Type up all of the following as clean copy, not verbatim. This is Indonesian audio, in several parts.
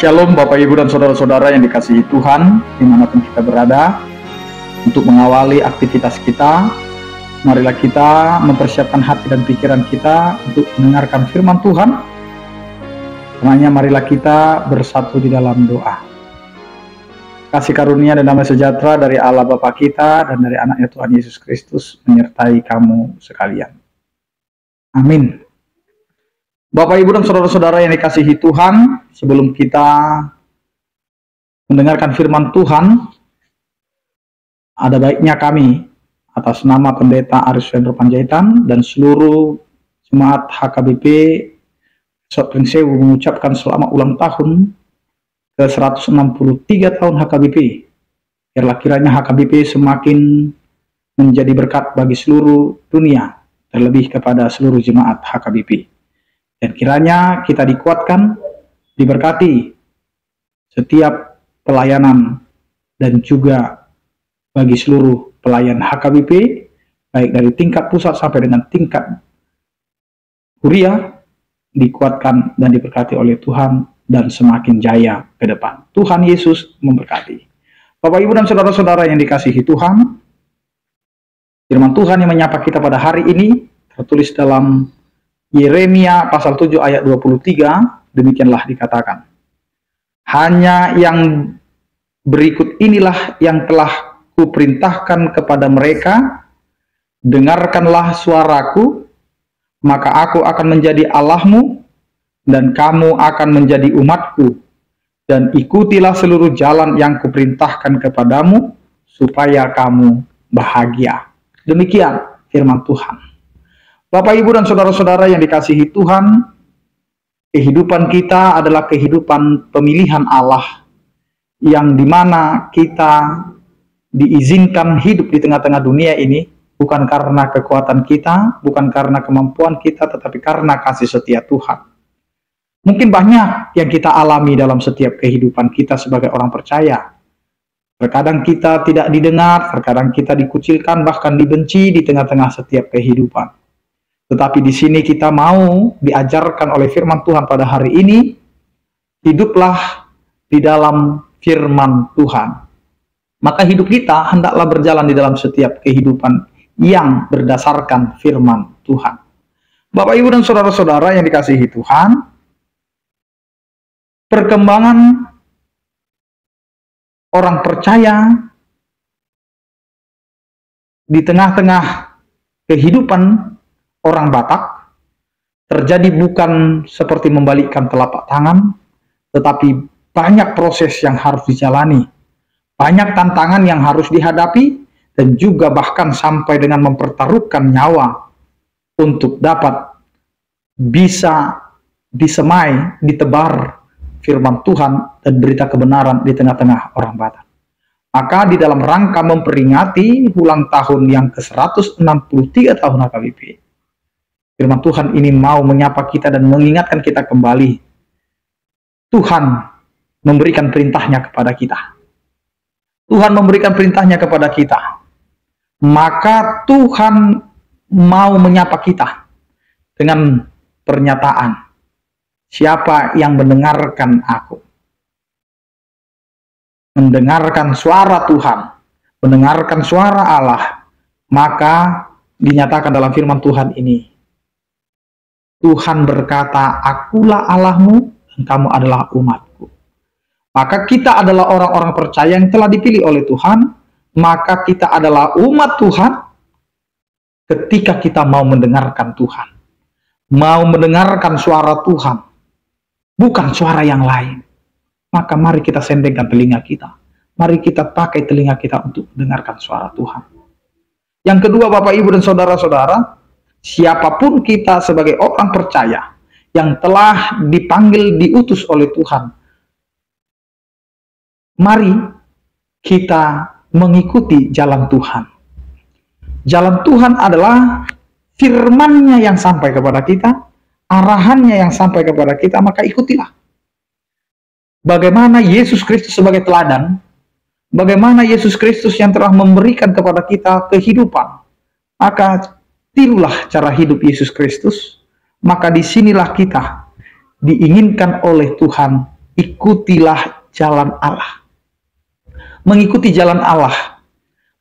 Shalom Bapak Ibu dan Saudara-saudara yang dikasihi Tuhan, dimanapun kita berada. Untuk mengawali aktivitas kita, marilah kita mempersiapkan hati dan pikiran kita untuk mendengarkan firman Tuhan. Semuanya marilah kita bersatu di dalam doa. Kasih karunia dan damai sejahtera dari Allah Bapa kita dan dari anaknya Tuhan Yesus Kristus menyertai kamu sekalian. Amin. Bapak, Ibu, dan Saudara-saudara yang dikasihi Tuhan, sebelum kita mendengarkan firman Tuhan, ada baiknya kami atas nama Pendeta Aris Fendro Panjaitan dan seluruh jemaat HKBP Sopeng Sewu mengucapkan selamat ulang tahun ke 163 tahun HKBP. Biarlah kiranya HKBP semakin menjadi berkat bagi seluruh dunia, terlebih kepada seluruh jemaat HKBP. Dan kiranya kita dikuatkan, diberkati setiap pelayanan dan juga bagi seluruh pelayan HKBP, baik dari tingkat pusat sampai dengan tingkat Huria, dikuatkan dan diberkati oleh Tuhan dan semakin jaya ke depan. Tuhan Yesus memberkati. Bapak, Ibu, dan Saudara-saudara yang dikasihi Tuhan, firman Tuhan yang menyapa kita pada hari ini tertulis dalam Yeremia pasal 7 ayat 23, demikianlah dikatakan. Hanya yang berikut inilah yang telah kuperintahkan kepada mereka, dengarkanlah suaraku, maka aku akan menjadi Allahmu, dan kamu akan menjadi umatku, dan ikutilah seluruh jalan yang kuperintahkan kepadamu, supaya kamu bahagia. Demikian firman Tuhan. Bapak, Ibu, dan Saudara-saudara yang dikasihi Tuhan, kehidupan kita adalah kehidupan pemilihan Allah, yang dimana kita diizinkan hidup di tengah-tengah dunia ini, bukan karena kekuatan kita, bukan karena kemampuan kita, tetapi karena kasih setia Tuhan. Mungkin banyak yang kita alami dalam setiap kehidupan kita sebagai orang percaya. Terkadang kita tidak didengar, terkadang kita dikucilkan, bahkan dibenci di tengah-tengah setiap kehidupan. Tetapi di sini kita mau diajarkan oleh firman Tuhan pada hari ini, hiduplah di dalam firman Tuhan. Maka hidup kita hendaklah berjalan di dalam setiap kehidupan yang berdasarkan firman Tuhan. Bapak, Ibu, dan Saudara-saudara yang dikasihi Tuhan, perkembangan orang percaya di tengah-tengah kehidupan orang Batak terjadi bukan seperti membalikkan telapak tangan, tetapi banyak proses yang harus dijalani, banyak tantangan yang harus dihadapi, dan juga bahkan sampai dengan mempertaruhkan nyawa untuk dapat bisa disemai, ditebar firman Tuhan dan berita kebenaran di tengah-tengah orang Batak. Maka di dalam rangka memperingati ulang tahun yang ke-163 tahun HKBP, firman Tuhan ini mau menyapa kita dan mengingatkan kita kembali. Tuhan memberikan perintahnya kepada kita. Tuhan memberikan perintahnya kepada kita. Maka Tuhan mau menyapa kita dengan pernyataan, siapa yang mendengarkan aku? Mendengarkan suara Tuhan, mendengarkan suara Allah, maka dinyatakan dalam firman Tuhan ini, Tuhan berkata, akulah Allahmu dan kamu adalah umatku. Maka kita adalah orang-orang percaya yang telah dipilih oleh Tuhan, maka kita adalah umat Tuhan ketika kita mau mendengarkan Tuhan. Mau mendengarkan suara Tuhan, bukan suara yang lain. Maka mari kita sendengkan telinga kita. Mari kita pakai telinga kita untuk mendengarkan suara Tuhan. Yang kedua, Bapak, Ibu, dan Saudara-saudara, siapapun kita sebagai orang percaya yang telah dipanggil, diutus oleh Tuhan, mari kita mengikuti jalan Tuhan. Jalan Tuhan adalah firman-Nya yang sampai kepada kita, arahannya yang sampai kepada kita, maka ikutilah. Bagaimana Yesus Kristus sebagai teladan, bagaimana Yesus Kristus yang telah memberikan kepada kita kehidupan, maka tirulah cara hidup Yesus Kristus, maka disinilah kita diinginkan oleh Tuhan ikutilah jalan Allah. Mengikuti jalan Allah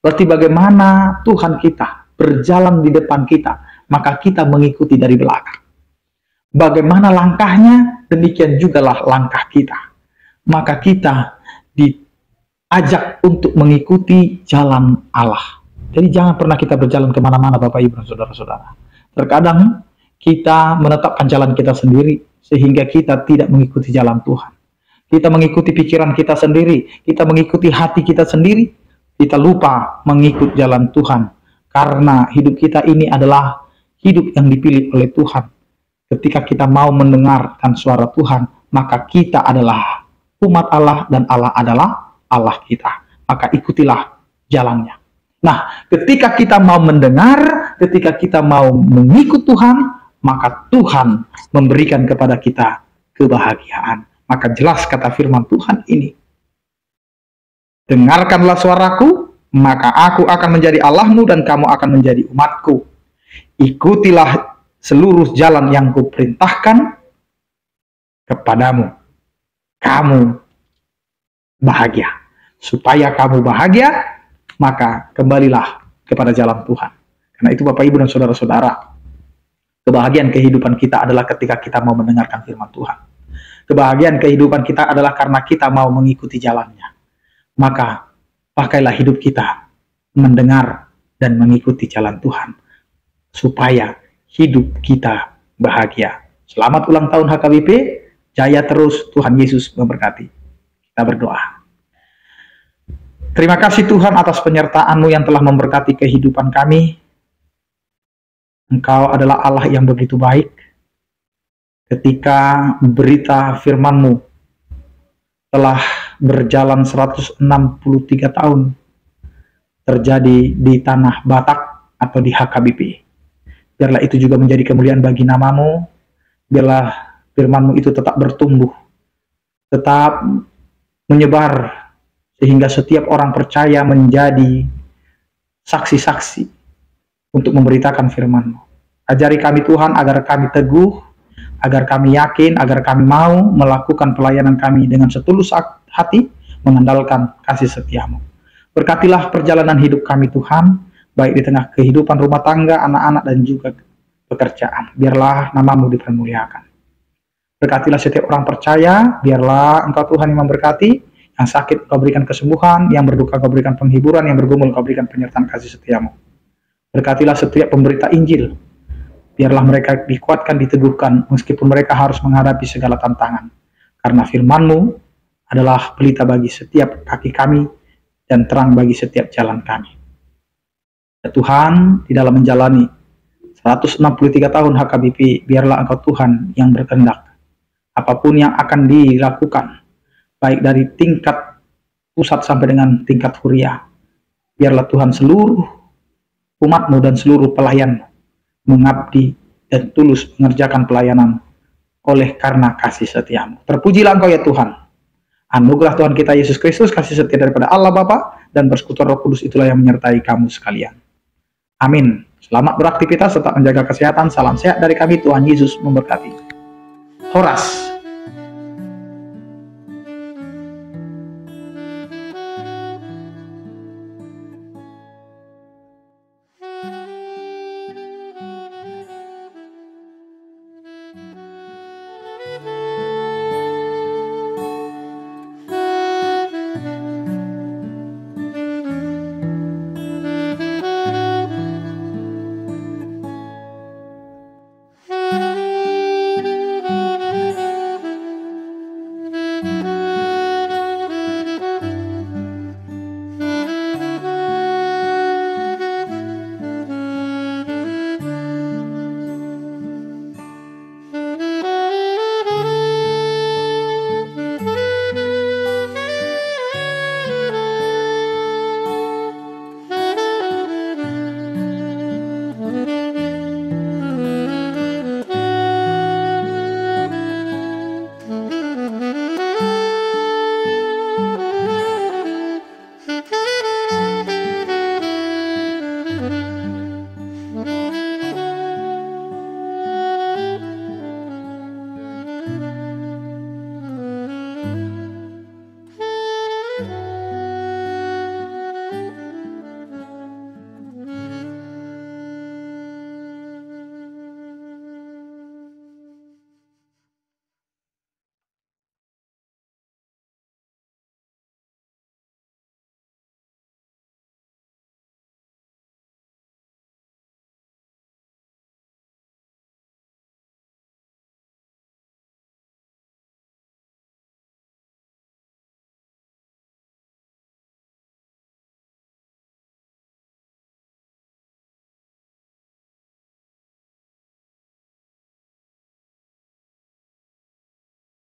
berarti bagaimana Tuhan kita berjalan di depan kita, maka kita mengikuti dari belakang. Bagaimana langkahnya, demikian jugalah langkah kita. Maka kita diajak untuk mengikuti jalan Allah. Jadi jangan pernah kita berjalan kemana-mana, Bapak Ibu dan saudara-saudara. Terkadang kita menetapkan jalan kita sendiri, sehingga kita tidak mengikuti jalan Tuhan. Kita mengikuti pikiran kita sendiri, kita mengikuti hati kita sendiri, kita lupa mengikut jalan Tuhan. Karena hidup kita ini adalah hidup yang dipilih oleh Tuhan. Ketika kita mau mendengarkan suara Tuhan, maka kita adalah umat Allah dan Allah adalah Allah kita. Maka ikutilah jalannya. Nah, ketika kita mau mendengar, ketika kita mau mengikut Tuhan, maka Tuhan memberikan kepada kita kebahagiaan. Maka jelas kata firman Tuhan ini, dengarkanlah suaraku, maka aku akan menjadi Allahmu dan kamu akan menjadi umatku. Ikutilah seluruh jalan yang kuperintahkan kepadamu. Kamu bahagia. Supaya kamu bahagia, maka kembalilah kepada jalan Tuhan. Karena itu Bapak Ibu dan saudara-saudara, kebahagiaan kehidupan kita adalah ketika kita mau mendengarkan firman Tuhan. Kebahagiaan kehidupan kita adalah karena kita mau mengikuti jalannya. Maka pakailah hidup kita mendengar dan mengikuti jalan Tuhan, supaya hidup kita bahagia. Selamat ulang tahun HKBP, jaya terus, Tuhan Yesus memberkati. Kita berdoa. Terima kasih Tuhan atas penyertaan-Mu yang telah memberkati kehidupan kami. Engkau adalah Allah yang begitu baik. Ketika berita firman-Mu telah berjalan 163 tahun terjadi di tanah Batak atau di HKBP. Biarlah itu juga menjadi kemuliaan bagi nama-Mu. Biarlah firman-Mu itu tetap bertumbuh, tetap menyebar, sehingga setiap orang percaya menjadi saksi-saksi untuk memberitakan firman-Mu. Ajari kami Tuhan agar kami teguh, agar kami yakin, agar kami mau melakukan pelayanan kami dengan setulus hati, mengandalkan kasih setia-Mu. Berkatilah perjalanan hidup kami Tuhan, baik di tengah kehidupan rumah tangga, anak-anak, dan juga pekerjaan. Biarlah nama-Mu dipermuliakan. Berkatilah setiap orang percaya, biarlah Engkau Tuhan yang memberkati, yang sakit Kau berikan kesembuhan, yang berduka Kau berikan penghiburan, yang bergumul Kau berikan penyertaan kasih setia-Mu. Berkatilah setiap pemberita Injil, biarlah mereka dikuatkan, diteguhkan, meskipun mereka harus menghadapi segala tantangan. Karena firman-Mu adalah pelita bagi setiap kaki kami, dan terang bagi setiap jalan kami. Ya Tuhan, di dalam menjalani 163 tahun HKBP, biarlah Engkau Tuhan yang berkehendak. Apapun yang akan dilakukan, baik dari tingkat pusat sampai dengan tingkat huriah, biarlah Tuhan seluruh umat-Mu dan seluruh pelayan mengabdi dan tulus mengerjakan pelayanan oleh karena kasih setia-Mu. Terpujilah Engkau ya Tuhan. Anugerah Tuhan kita Yesus Kristus, kasih setia daripada Allah Bapa, dan persekutuan Roh Kudus itulah yang menyertai kamu sekalian. Amin. Selamat beraktivitas, tetap menjaga kesehatan. Salam sehat dari kami, Tuhan Yesus memberkati. Horas.